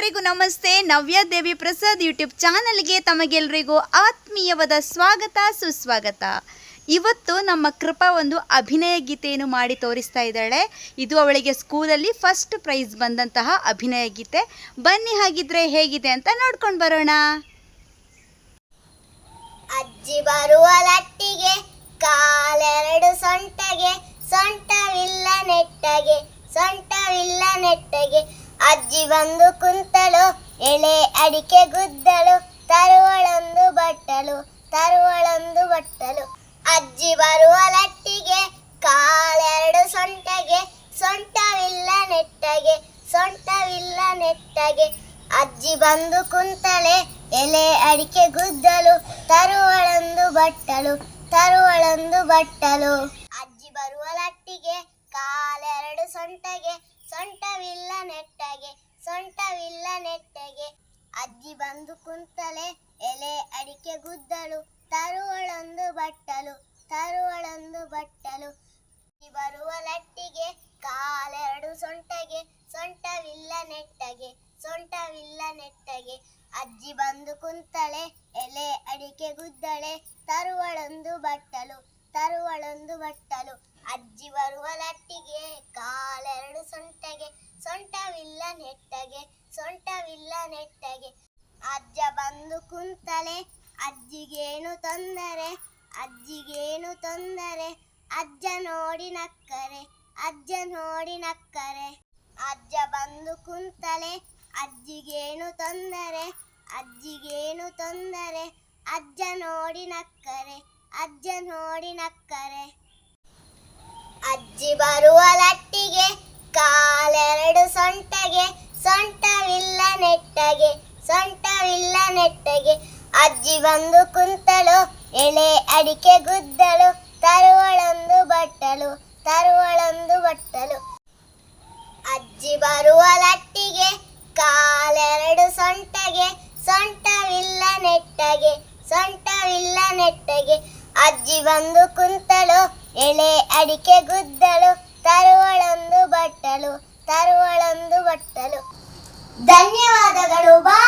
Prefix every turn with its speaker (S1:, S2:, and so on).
S1: ಎಲ್ಲರಿಗೂ ನಮಸ್ತೆ. ನವ್ಯ ದೇವಿ ಪ್ರಸಾದ್ ಯೂಟ್ಯೂಬ್ ಚಾನಲ್ಗೆ ತಮಗೆಲ್ಲರಿಗೂ ಆತ್ಮೀಯವಾದ ಸ್ವಾಗತ ಸುಸ್ವಾಗತ. ಇವತ್ತು ನಮ್ಮ ಕೃಪಾ ಒಂದು ಅಭಿನಯ ಗೀತೆಯನ್ನು ಮಾಡಿ ತೋರಿಸ್ತಾ ಇದ್ದಾಳೆ. ಇದು ಅವಳಿಗೆ ಸ್ಕೂಲಲ್ಲಿ ಫಸ್ಟ್ ಪ್ರೈಸ್ ಬಂದಂತಹ ಅಭಿನಯ ಗೀತೆ. ಬನ್ನಿ ಹಾಗಿದ್ರೆ ಹೇಗಿದೆ ಅಂತ ನೋಡ್ಕೊಂಡು ಬರೋಣ.
S2: ಅಜ್ಜಿ ಬರುವ ಲಟ್ಟಿಗೆ ಕಾಲೆರಡು ಸೊಂಟಗೆ, ಸೊಂಟವಿಲ್ಲ ನೆಟ್ಟಗೆ, ಸೊಂಟವಿಲ್ಲ ನೆಟ್ಟಗೆ. ಅಜ್ಜಿ ಬಂದು ಕುಂತಳು, ಎಳೆ ಅಡಿಕೆ ಗುದ್ದಲು, ತರುವಳೊಂದು ಬಟ್ಟಲು, ತರುವಳೊಂದು ಬಟ್ಟಲು. ಅಜ್ಜಿ ಬರುವ ಲಟ್ಟಿಗೆ ಕಾಲೆರಡು ಸೊಂಟಗೆ, ಸೊಂಟವಿಲ್ಲ ನೆಟ್ಟಗೆ, ಸೊಂಟವಿಲ್ಲ ನೆಟ್ಟಗೆ. ಅಜ್ಜಿ ಬಂದು ಕುಂತಳೆ, ಎಲೆ ಅಡಿಕೆ ಗುದ್ದಲು, ತರುವಳೊಂದು ಬಟ್ಟಲು, ತರುವಳೊಂದು ಬಟ್ಟಲು. ಅಜ್ಜಿ ಬರುವ ಲಟ್ಟಿಗೆ ಕಾಲೆರಡು ಸೊಂಟಗೆ, ಸೊಂಟವಿಲ್ಲ ನೆಟ್ಟಗೆ, ಸೊಂಟವಿಲ್ಲ ನೆಟ್ಟಗೆ. ಅಜ್ಜಿ ಬಂದು ಕುಂತಳೆ, ಎಲೆ ಅಡಿಕೆ ಗುದ್ದಲು, ತರುವಳೊಂದು ಬಟ್ಟಲು, ತರುವಳೊಂದು ಬಟ್ಟಲು. ಅಜ್ಜಿ ಬರುವ ಲಟ್ಟಿಗೆ ಕಾಲೆರಡು ಸೊಂಟಗೆ, ಸೊಂಟವಿಲ್ಲ ನೆಟ್ಟಗೆ, ಸೊಂಟವಿಲ್ಲ ನೆಟ್ಟಗೆ. ಅಜ್ಜಿ ಬಂದು ಕುಂತಳೆ, ಎಲೆ ಅಡಿಕೆ ಗುದ್ದಲೆ, ತರುವಳೊಂದು ಬಟ್ಟಲು, ತರುವಳೊಂದು ಬಟ್ಟಲು. ಅಜ್ಜಿ ಬರುವ ಲಟ್ಟಿಗೆ ಕಾಲೆರಡು ಸೊಂಟಗೆ, ಸೊಂಟವಿಲ್ಲ ನೆಟ್ಟಗೆ, ಸೊಂಟವಿಲ್ಲ ನೆಟ್ಟಗೆ. ಅಜ್ಜ ಬಂದು ಕುಂತಳೆ, ಅಜ್ಜಿಗೇನು ತೊಂದರೆ, ಅಜ್ಜಿಗೇನು ತೊಂದರೆ. ಅಜ್ಜ ನೋಡಿ ನಕ್ಕರೆ, ಅಜ್ಜ ನೋಡಿ ನಕ್ಕರೆ. ಅಜ್ಜ ಬಂದು ಕುಂತಳೆ, ಅಜ್ಜಿಗೇನು ತೊಂದರೆ, ಅಜ್ಜಿಗೇನು ತೊಂದರೆ. ಅಜ್ಜ ನೋಡಿ ನಕ್ಕರೆ, ಅಜ್ಜ ನೋಡಿ ನಕ್ಕರೆ. ಅಜ್ಜಿ ಬರುವ ಲಟ್ಟಿಗೆ ಕಾಲೆರಡು ಸೊಂಟಗೆ, ಸೊಂಟವಿಲ್ಲ ನೆಟ್ಟಗೆ, ಸೊಂಟವಿಲ್ಲ ನೆಟ್ಟಗೆ. ಅಜ್ಜಿ ಬಂದು ಕುಂತಳು, ಎಳೆ ಅಡಿಕೆ ಗುದ್ದಲು, ತರುವಳೊಂದು ಬಟ್ಟಲು, ತರುವಳೊಂದು ಬಟ್ಟಲು. ಅಜ್ಜಿ ಬರುವ ಲಟ್ಟಿಗೆ ಕಾಲೆರಡು ಸೊಂಟಗೆ, ಸೊಂಟವಿಲ್ಲ ನೆಟ್ಟಗೆ, ಸೊಂಟವಿಲ್ಲ ನೆಟ್ಟಗೆ. ಅಜ್ಜಿ ಬಂದು ಕುಂತಳು, ಎಳೆ ಅಡಿಕೆ ಗುದ್ದಲು, ತರುವಳೊಂದು ಬಟ್ಟಲು, ತರುವಳೊಂದು ಬಟ್ಟಲು. ಧನ್ಯವಾದಗಳು. ಬಾ